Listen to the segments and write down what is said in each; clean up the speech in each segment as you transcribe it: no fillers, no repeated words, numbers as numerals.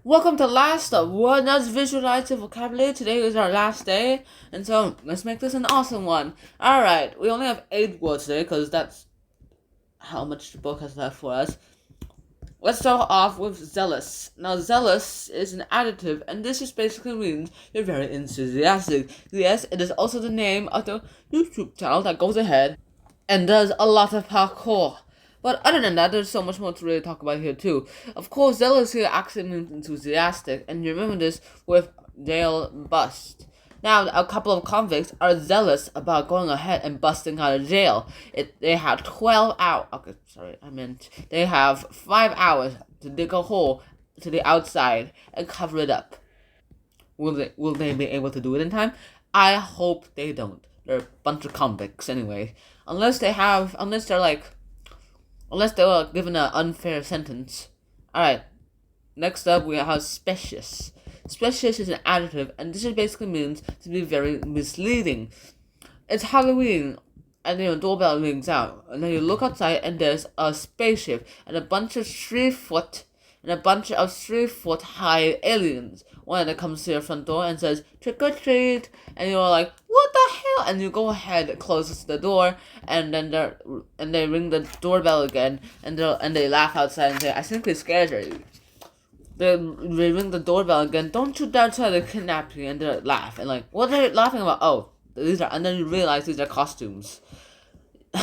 Welcome to last of Word Nuts Visualize the Vocabulary. Today is our last day, and so let's make this an awesome one. Alright, we only have 8 words today because that's how much the book has left for us. Let's start off with zealous. Now, zealous is an adjective, and this just basically means you're very enthusiastic. Yes, it is also the name of the YouTube channel that goes ahead and does a lot of parkour. But other than that, there's so much more to really talk about here too. Of course, zealous here actually means enthusiastic, and you remember this with jail bust. Now, a couple of convicts are zealous about going ahead and busting out of jail. They have 12 hours. Okay, sorry, I meant they have 5 hours to dig a hole to the outside and cover it up. Will they be able to do it in time? I hope they don't. They're a bunch of convicts anyway. Unless they were given an unfair sentence. Alright, next up we have specious. Specious is an adjective, and this just basically means to be very misleading. It's Halloween, and then your doorbell rings out, and then you look outside, and there's a spaceship, and a bunch of 3-foot high aliens. One that comes to your front door and says, "Trick or treat," and you're like, "What the hell?" And you go ahead, closes the door, and then they ring the doorbell again, and they laugh outside and say, "I simply scared you." They ring the doorbell again. "Don't you dare try to kidnap me!" And they laugh and like, "What are you laughing about?" "Oh, these are," and then you realize these are costumes.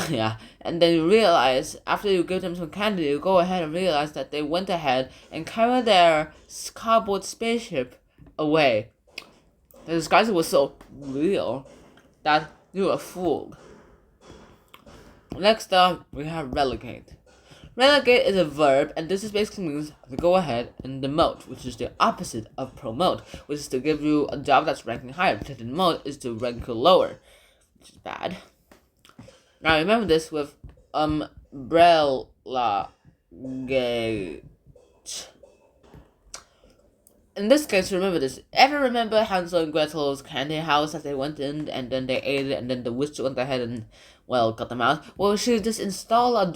Yeah, and then you realize after you give them some candy, you go ahead and realize that they went ahead and carried their cardboard spaceship away. The disguise was so real that you were fooled. Next up, we have relegate. Relegate is a verb, and this is basically means to go ahead and demote, which is the opposite of promote, which is to give you a job that's ranking higher. To demote is to rank you lower, which is bad. Now remember this with umbrella gate. In this case, remember this. Ever remember Hansel and Gretel's candy house that they went in and then they ate it and then the witch went ahead and, well, got them out? Well, she just install a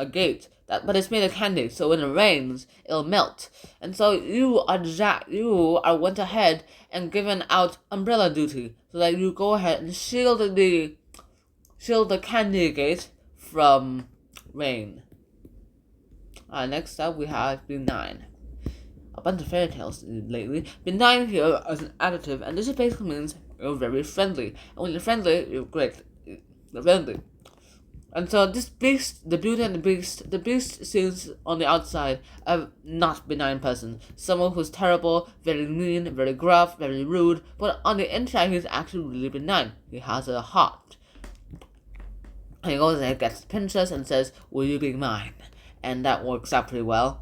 gate, but it's made of candy, so when it rains, it'll melt. And so you went ahead and given out umbrella duty, so that you go ahead and shield the candy gate from rain. Next up we have benign. A bunch of fairy tales lately. Benign here is an adjective, and this basically means you're very friendly. And when you're friendly, you're great. You're friendly. And so this beast, the Beauty and the Beast seems on the outside a not benign person. Someone who's terrible, very mean, very gruff, very rude, but on the inside he's actually really benign. He has a heart. And he goes and gets the princess and says, "Will you be mine?" And that works out pretty well.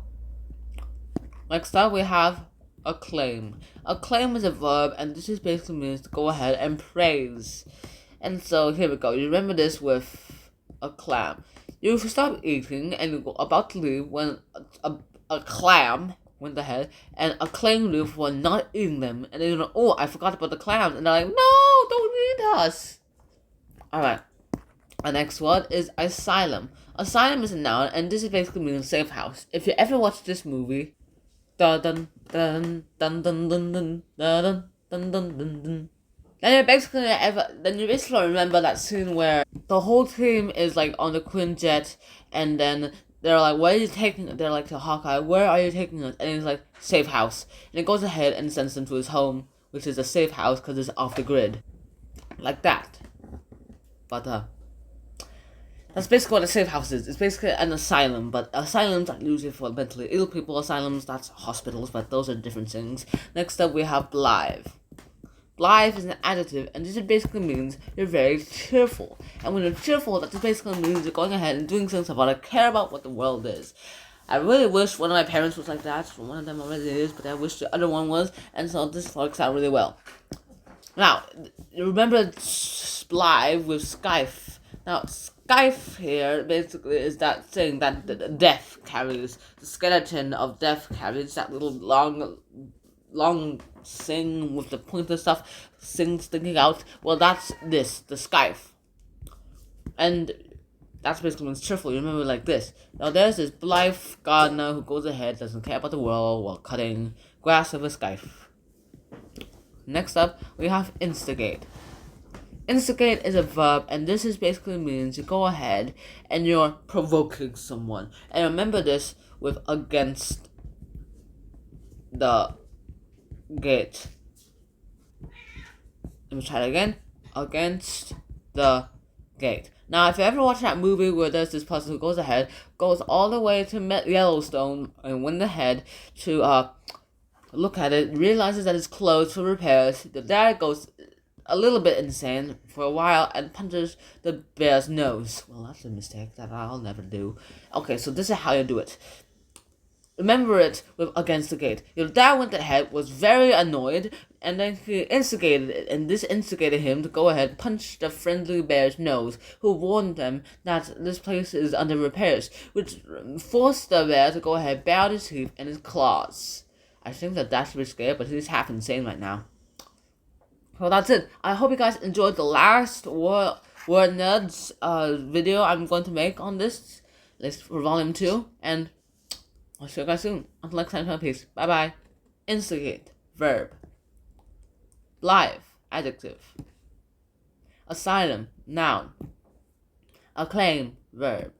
Next up, we have acclaim. Acclaim is a verb, and this just basically means to go ahead and praise. And so here we go. You remember this with a clam. You stop eating and you're about to leave when a clam went ahead and acclaimed you for not eating them. And then you're like, "Oh, I forgot about the clams." And they're like, "No, don't eat us." Alright. Our next word is asylum. Asylum is a noun, and this is basically means safe house. If you ever watched this movie, dun dun dun dun dun dun dun dun dun dun dun, then you basically remember that scene where the whole team is like on the Quinjet, and then they're like, "Where are you taking us?" They're like to Hawkeye, "Where are you taking us?" And he's like, "Safe house." And it goes ahead and sends them to his home, which is a safe house because it's off the grid, like that. But that's basically what a safe house is. It's basically an asylum, but asylums are usually for mentally ill people. Asylums, that's hospitals, but those are different things. Next up, we have blithe. Blithe is an adjective, and this basically means you're very cheerful. And when you're cheerful, that just basically means you're going ahead and doing things about it, care about what the world is. I really wish one of my parents was like that. One of them already is, but I wish the other one was, and so this works out really well. Now, you remember blithe with skife. Now, skife here basically is that thing that death carries. The skeleton of death carries that little long thing with the pointed stuff, things sticking out. Well, that's the skife. And That's basically means cheerful. You remember like this. Now there's this blithe gardener who goes ahead, doesn't care about the world while cutting grass with a scythe. Next up, we have instigate. Instigate is a verb, and this is basically means you go ahead and you're provoking someone. And remember this with against the gate. Let me try it again. Against the gate. Now, if you ever watch that movie where there's this person who goes ahead, goes all the way to Yellowstone and went ahead to look at it, realizes that it's closed for repairs, the dad goes a little bit insane for a while and punches the bear's nose. Well, that's a mistake that I'll never do. Okay, so this is how you do it. Remember it with against the gate. Your dad went ahead, was very annoyed, and then he instigated it, and this instigated him to go ahead and punch the friendly bear's nose, who warned them that this place is under repairs, which forced the bear to go ahead, bare his teeth and his claws. I think that should be scared, but he's half insane right now. So that's it. I hope you guys enjoyed the last Word Nerds video I'm going to make on this list for Volume 2, and I'll see you guys soon. Until next time, peace. Bye bye. Instigate, verb. Blithe, adjective. Asylum, noun. Acclaim, verb.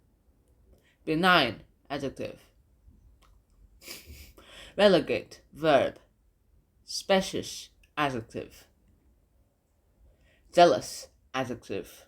Benign, adjective. Relegate, verb. Specious, adjective. Jealous, adjective.